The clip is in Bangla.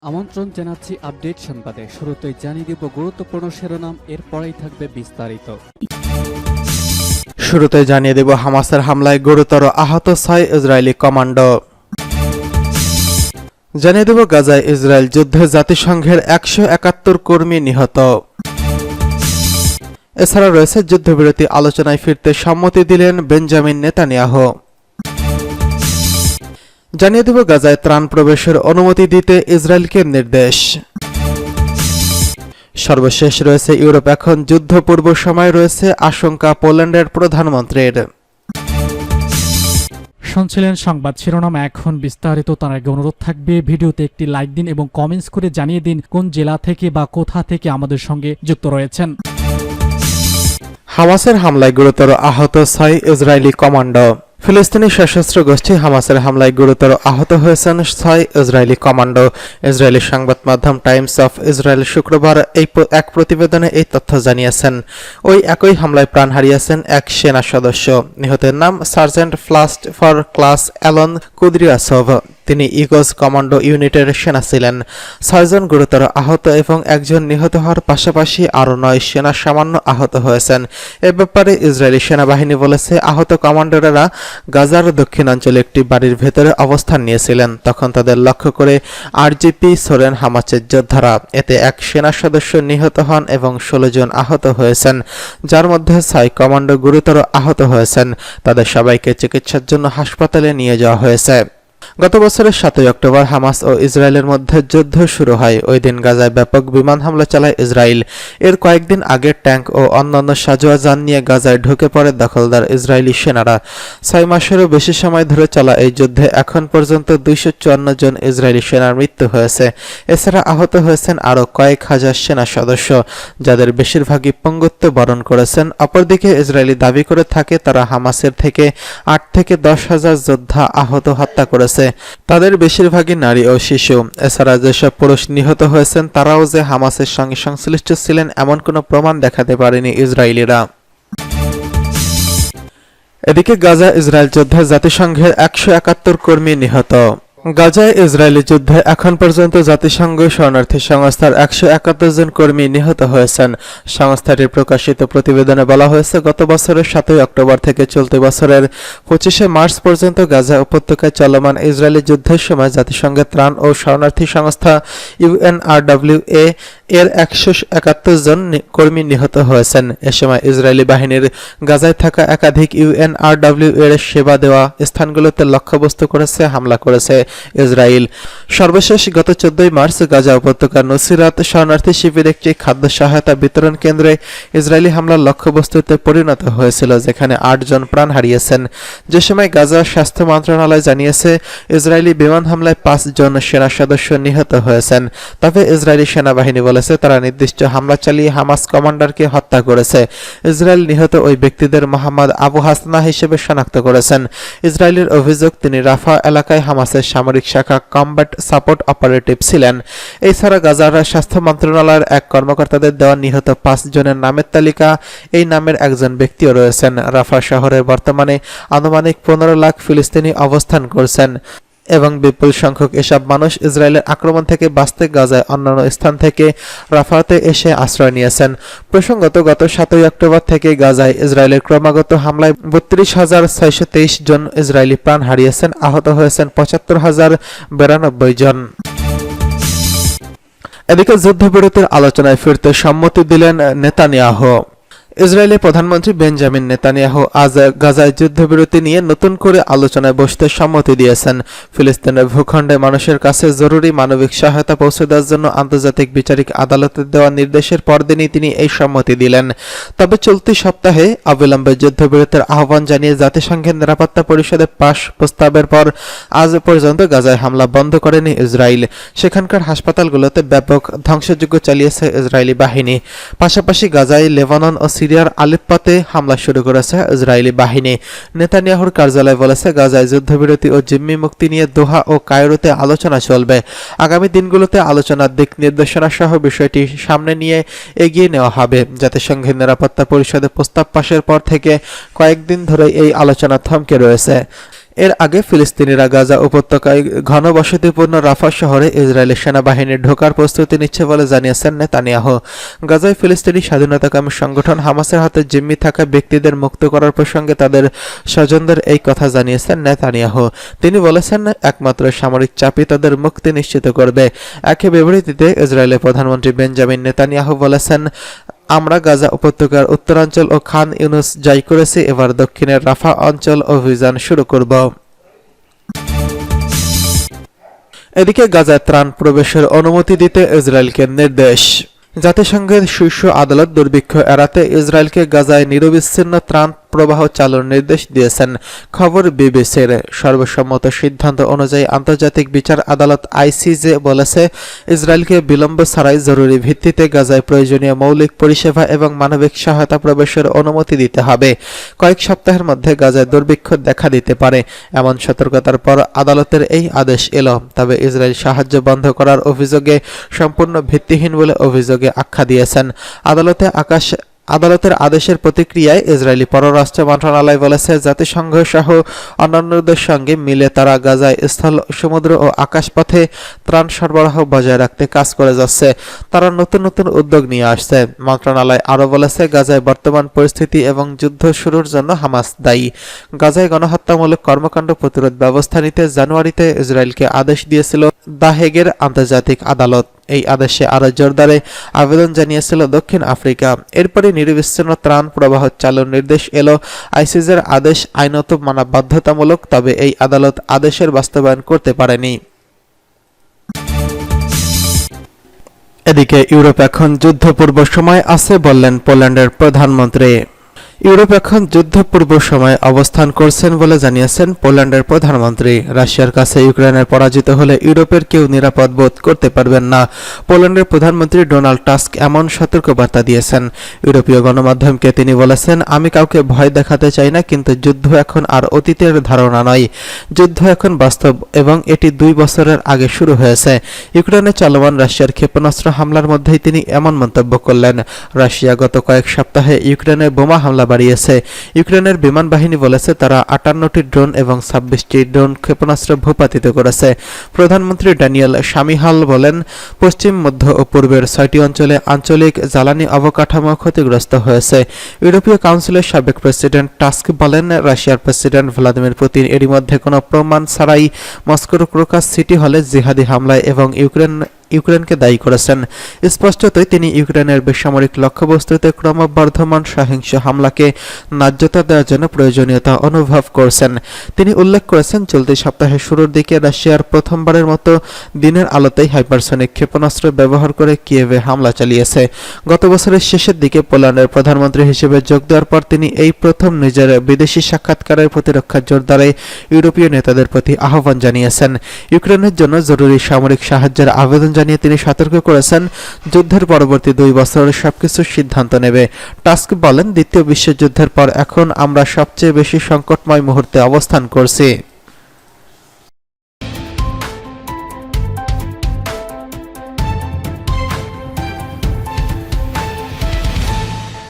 আমন্ত্রণ জানাচ্ছি আপডেট সংবাদে। শুরুতেই জানিয়ে দিব গুরুত্বপূর্ণ শিরোনাম, এরপরেই থাকবে বিস্তারিত। শুরুতে জানিয়ে দেব হামাসের হামলায় গুরুতর আহত 6 ইসরায়েলি কমান্ডো। জানিয়ে দেব গাজায় ইসরায়েল যুদ্ধে জাতিসংঘের 171 কর্মী নিহত। এছাড়া রয়েছে যুদ্ধবিরতি আলোচনায় ফিরতে সম্মতি দিলেন বেঞ্জামিন নেতানিয়াহু। জানিয়ে দেব গাজায় ত্রাণ প্রবেশের অনুমতি দিতে ইসরায়েলকে নির্দেশ। সর্বশেষ রয়েছে ইউরোপ এখন যুদ্ধপূর্ব সময় রয়েছে আশঙ্কা পোল্যান্ডের প্রধানমন্ত্রীর। শুনছিলেন সংবাদ শিরোনাম, এখন বিস্তারিত। তার আগে অনুরোধ থাকবে ভিডিওতে একটি লাইক দিন এবং কমেন্টস করে জানিয়ে দিন কোন জেলা থেকে বা কোথা থেকে আমাদের সঙ্গে যুক্ত রয়েছেন। হামাসের হামলায় গুরুতর আহত 6 ইসরায়েলি কমান্ডো। ফিলিস্তিনি সশস্ত্র গোষ্ঠী হামাসের হামলায় গুরুতর আহত হয়েছেন 6 ইসরায়েলি কমান্ডো। ইসরায়েলি সংবাদ মাধ্যম টাইমস অফ ইসরায়েল শুক্রবার এক প্রতিবেদনে এই তথ্য জানিয়েছেন। ওই একই হামলায় প্রাণ হারিয়েছেন এক সেনা সদস্য। নিহতের নাম sergeant first for class Alon Kudryavtsev. তিনি ইগোজ কমান্ডো ইউনিটের সেনা ছিলেন। 6 জন গুরুতর আহত এবং একজন নিহত হওয়ার পাশাপাশি আরও 9 সেনা সামান্য আহত হয়েছেন। এ ব্যাপারে ইসরায়েলি সেনাবাহিনী বলেছে, আহত কমান্ডোরা গাজার দক্ষিণাঞ্চলে একটি বাড়ির ভেতরে অবস্থান নিয়েছিলেন। তখন তাদের লক্ষ্য করে আরজিপি ছোড়েন হামাসের যোদ্ধারা। এতে এক সেনা সদস্য নিহত হন এবং 16 জন আহত হয়েছেন, যার মধ্যে 6 কমান্ডো গুরুতর আহত হয়েছেন। তাদের সবাইকে চিকিৎসার জন্য হাসপাতালে নিয়ে যাওয়া হয়েছে। গত বছরের 7 অক্টোবর হামাস ও ইসরায়েলের মধ্যে যুদ্ধ শুরু হয়। ওই দিন গাজায় ব্যাপক বিমান হামলা চালায় ইসরায়েল। এর কয়েকদিন আগে ট্যাঙ্ক ও অন্যান্য সাজোয়া যান নিয়ে গাজায় ঢুকে পড়ে দখলদার ইসরায়েলি সেনারা। 6 মাসেরও বেশি সময় ধরে চলা এই যুদ্ধে এখন পর্যন্ত 254 জন ইসরায়েলি সেনার মৃত্যু হয়েছে। এছাড়া আহত হয়েছেন আরও কয়েক হাজার সেনা সদস্য, যাদের বেশিরভাগই পঙ্গুত্ব বরণ করেছেন। অপরদিকে ইসরায়েলি দাবি করে থাকে তারা হামাসের থেকে 8 থেকে 10 হাজার যোদ্ধা আহত হত্যা করেছে। তাদের বেশিরভাগই নারী ও শিশু। এছাড়া যেসব পুরুষ নিহত হয়েছেন তারাও যে হামাসের সঙ্গে সংশ্লিষ্ট ছিলেন এমন কোনো প্রমাণ দেখাতে পারেনি ইসরায়েলিরা। এদিকে গাজা ইসরায়েল যুদ্ধে জাতিসংঘের 171 কর্মী নিহত। গাজায় ইসরায়েলি যুদ্ধে এখন পর্যন্ত জাতিসংঘ শরণার্থী সংস্থার 171 জন কর্মী নিহত হয়েছেন। সংস্থাটির প্রকাশিত প্রতিবেদনে বলা হয়েছে, গত বছরের 7 অক্টোবর থেকে চলতি বছরের 25 মার্চ পর্যন্ত গাজা উপত্যকায় চলমান ইসরায়েলি যুদ্ধের সময় জাতিসংঘের ত্রাণ ও শরণার্থী সংস্থা UNRWA এর 171 জন কর্মী নিহত হয়েছেন। এ সময় ইসরায়েলি বাহিনীর গাজায় থাকা একাধিক UNRWA এর সেবা দেওয়া স্থানগুলোতে লক্ষ্যবস্তু করেছে, হামলা করেছে ইসরায়েল। সর্বশেষ গত 14 মার্চ গাজা উপত্যকার নুসিরাত শরণার্থী শিবির একটি খাদ্য সহায়তা বিতরণ কেন্দ্রে ইসরায়েলি হামলার লক্ষ্যবস্তুতে পরিণত হয়েছিল, যেখানে 8 জন প্রাণ হারিয়েছেন। যে সময় গাজার স্বাস্থ্য মন্ত্রণালয় জানিয়েছে, ইসরায়েলি বিমান হামলায় 5 জন সেনা সদস্য নিহত হয়েছেন। তবে ইসরায়েলি সেনাবাহিনী বলেছে তারা নির্দিষ্ট হামলা চালিয়ে হামাস কমান্ডারকে হত্যা করেছে। ইসরায়েল নিহত ওই ব্যক্তিদের মোহাম্মদ আবু হাসনা হিসেবে শনাক্ত করেছেন। ইসরায়েলের অভিযোগ, তিনি রাফা এলাকায় হামাসের সামরিক শাখা কমব্যাট সাপোর্ট অপারেটিভ ছিলেন। এছাড়া গাজার স্বাস্থ্য মন্ত্রণালয়ের এক কর্মকর্তাদের দেওয়া নিহত 5 জনের নামের তালিকা এই নামের একজন ব্যক্তিও রয়েছেন। রাফা শহরে বর্তমানে আনুমানিক 15 লাখ ফিলিস্তিনি অবস্থান করছেন এবং বিপুল সংখ্যক এসব মানুষ ইসরায়েলের আক্রমণ থেকে বাঁচতে গাজায় অন্যান্য স্থান থেকে রাফাতে এসে আশ্রয় নিয়েছেন। প্রসঙ্গত, গত 7 অক্টোবর থেকে গাজায় ইসরায়েলের ক্রমাগত হামলায় 32,623 জন ইসরায়েলি প্রাণ হারিয়েছেন, আহত হয়েছেন 75,092 জন। এদিকে যুদ্ধবিরতির আলোচনায় ফিরতে সম্মতি দিলেন নেতানিয়াহু। ইসরায়েলের প্রধানমন্ত্রী বেঞ্জামিন নেতানিয়াহু আজ গাজায় যুদ্ধবিরতি নিয়ে নতুন করে আলোচনায় বসতে সম্মতি দিয়েছেন। ফিলিস্তিনের ভূখণ্ডে মানুষের কাছে জরুরি মানবিক সহায়তা পৌঁছে দেওয়ার জন্য আন্তর্জাতিক বিচারিক আদালতের দেওয়া নির্দেশের পরদিনই তিনি এই সম্মতি দিলেন। তবে চলতি সপ্তাহে অবিলম্বে যুদ্ধবিরতির আহ্বান জানিয়ে জাতিসংঘের নিরাপত্তা পরিষদে পাশ প্রস্তাবের পর আজ পর্যন্ত গাজায় হামলা বন্ধ করেনি ইসরায়েল। সেখানকার হাসপাতালগুলোতে ব্যাপক ধ্বংসযজ্ঞ চালিয়েছে ইসরায়েলি বাহিনী। পাশাপাশি গাজায় লেবানন ও সিরিয়ার আলেপ্পোতে হামলা শুরু করেছে ইসরায়েলি বাহিনী। নেতানিয়াহুর কার্যালয় বলেছে, গাজায় যুদ্ধবিরতি ও জিম্মি মুক্তি নিয়ে দোহা ও কায়রোতে আলোচনা চলবে। আগামী দিনগুলোতে আলোচনার দিক নির্দেশনা সহ বিষয়টি সামনে নিয়ে এগিয়ে নেওয়া হবে। জাতিসংঘের নিরাপত্তা পরিষদে প্রস্তাব পাশের পর থেকে কয়েকদিন ধরে এই আলোচনা থমকে রয়েছে। এর আগে ফিলিস্তিনিরা গাজা উপত্যকায় ঘনবসতিপূর্ণ রাফা শহরে ইসরায়েলি সেনাবাহিনী ঢোকার প্রস্তুতি নিচ্ছে বলে জানিয়েছেন নেতানিয়াহু। গাজায় ফিলিস্তিনি স্বাধীনতাকামী সংগঠন হামাসের হাতে জিম্মি থাকা ব্যক্তিদের মুক্ত করার প্রসঙ্গে তাদের স্বজনদের এই কথা জানিয়েছেন নেতানিয়াহু। তিনি বলেছেন, একমাত্র সামরিক চাপই তাদের মুক্তি নিশ্চিত করবে। একই বিবৃতিতে ইসরায়েলের প্রধানমন্ত্রী বেঞ্জামিন নেতানিয়াহু বলেছেন, আমরা গাজা উপত্যকার উত্তরাঞ্চল ও খান ইউনুস জয় করেছি, এবার দক্ষিণের রাফা অঞ্চল অভিযান শুরু করব। এদিকে গাজায় ত্রাণ প্রবেশের অনুমতি দিতে ইসরায়েলকে নির্দেশ। জাতিসংঘের শীর্ষ আদালত দুর্ভিক্ষ এড়াতে ইসরায়েলকে গাজায় নিরবিচ্ছিন্ন ত্রাণ প্রবাহ চালুর নির্দেশ দিয়েছেন। খবর বিবিসির। সর্বসম্মত সিদ্ধান্ত অনুযায়ী আন্তর্জাতিক বিচার আদালত আইসিজে বলেছে, ইসরায়েলকে বিলম্ব ছাড়াই জরুরি ভিত্তিতে গাজায় প্রয়োজনীয় মৌলিক পরিষেবা এবং মানবিক সহায়তা প্রবেশের অনুমতি দিতে হবে। কয়েক সপ্তাহের মধ্যে গাজায় দুর্ভিক্ষ দেখা দিতে পারে, এমন সতর্কতার পর আদালতের এই আদেশ এলো। তবে ইসরায়েল সাহায্য বন্ধ করার অভিযোগে সম্পূর্ণ ভিত্তিহীন বলে অভিযোগে আখ্যা দিয়েছেন। আদালতের আদেশের প্রতিক্রিয়ায় ইসরায়েলি পররাষ্ট্র মন্ত্রণালয় বলেছে, জাতিসংঘ সহ অন্যান্যদের সঙ্গে মিলে তারা গাজায় স্থল, সমুদ্র ও আকাশপথে ত্রাণ সরবরাহ বজায় রাখতে কাজ করে যাচ্ছে। তারা নতুন নতুন উদ্যোগ নিয়ে আসছে। মন্ত্রণালয় আরও বলেছে, গাজায় বর্তমান পরিস্থিতি এবং যুদ্ধ শুরুর জন্য হামাস দায়ী। গাজায় গণহত্যামূলক কর্মকাণ্ড প্রতিরোধ ব্যবস্থা নিতে জানুয়ারিতে ইসরায়েলকে আদেশ দিয়েছিল দ্য হেগের আন্তর্জাতিক আদালত। এই আদেশে আরও জোরদারে আবেদন জানিয়েছিল দক্ষিণ আফ্রিকা। এরপরে নিরবিচ্ছিন্ন ত্রাণ প্রবাহ চালুর নির্দেশ এলো। আইসিজের আদেশ আইনত মানা বাধ্যতামূলক, তবে এই আদালত আদেশের বাস্তবায়ন করতে পারেনি। এদিকে ইউরোপ এখন যুদ্ধপূর্ব সময় আছে বললেন পোল্যান্ডের প্রধানমন্ত্রী। ইউরোপ এখন যুদ্ধপূর্ব সময়ে অবস্থান করছেন বলে জানিয়েছেন পোল্যান্ডের প্রধানমন্ত্রী। রাশিয়ার কাছে ইউক্রেনের পরাজিত হলে ইউরোপের কেউ নিরাপদ বোধ করতে পারবেন না। পোল্যান্ডের প্রধানমন্ত্রী ডোনাল্ড টাস্ক এমন সতর্কবার্তা দিয়েছেন। ইউরোপীয় গণমাধ্যমকে তিনি বলেছেন, আমি কাউকে ভয় দেখাতে চাই না, কিন্তু যুদ্ধ এখন আর অতীতের ধারণা নয়। যুদ্ধ এখন বাস্তব এবং এটি 2 বছরের আগে শুরু হয়েছে। ইউক্রেনে চলমান রাশিয়ার ক্ষেপণাস্ত্র হামলার মধ্যেই তিনি এমন মন্তব্য করলেন। রাশিয়া গত কয়েক সপ্তাহে ইউক্রেনে বোমা হামলা বাড়িয়েছে। ইউক্রেনের বিমান বাহিনী বলেছে, তারা 58টি ড্রোন এবং 26টি ড্রোন ক্ষেপণাস্ত্র ভূপাতিত করেছে। প্রধানমন্ত্রী ড্যানিয়েল শামিহাল বলেন, পশ্চিম, মধ্য ও পূর্বের 6টি অঞ্চলে আঞ্চলিক জ্বালানি অবকাঠামো ক্ষতিগ্রস্ত হয়েছে। ইউরোপীয় কাউন্সিলের সাবেক প্রেসিডেন্ট টাস্ক বলেন, রাশিয়ার প্রেসিডেন্ট ভ্লাদিমির পুতিন এরই মধ্যে কোনো প্রমাণ ছাড়াই মস্কোর ক্রোকাস সিটি হলে জিহাদি হামলায় এবং ইউক্রেনকে দায়ী করেছেন। স্পষ্টতই তিনি ইউক্রেনের বেসামরিক লক্ষ্যবস্তুতে ক্রমবর্ধমান সহিংস হামলাকে ন্যায্যতা দেওয়ার জন্য প্রয়োজনীয়তা অনুভব করছেন। তিনি উল্লেখ করেছেন, চলতি সপ্তাহের শুরুর দিকে রাশিয়ার প্রথমবারের মতো দিনের আলোতেই হাইপারসনিক ক্ষেপণাস্ত্র ব্যবহার করে কিয়েভে হামলা চালিয়েছে। গত বছরের শেষের দিকে পোল্যান্ডের প্রধানমন্ত্রী হিসেবে যোগ দেওয়ার পর তিনি এই প্রথম নিজের বিদেশি সাক্ষাৎকারের প্রতিরক্ষা জোরদারে ইউরোপীয় নেতাদের প্রতি আহ্বান জানিয়েছেন। ইউক্রেনের জন্য জরুরি সামরিক সাহায্যের আবেদন জানিয়ে তিনি সতর্ক করেছেন, যুদ্ধের পরবর্তী 2 বছর সবকিছুর সিদ্ধান্ত নেবে। টাস্ক বলেন, দ্বিতীয় বিশ্বযুদ্ধের পর এখন আমরা সবচেয়ে বেশি সংকটময় মুহূর্তে অবস্থান করছি।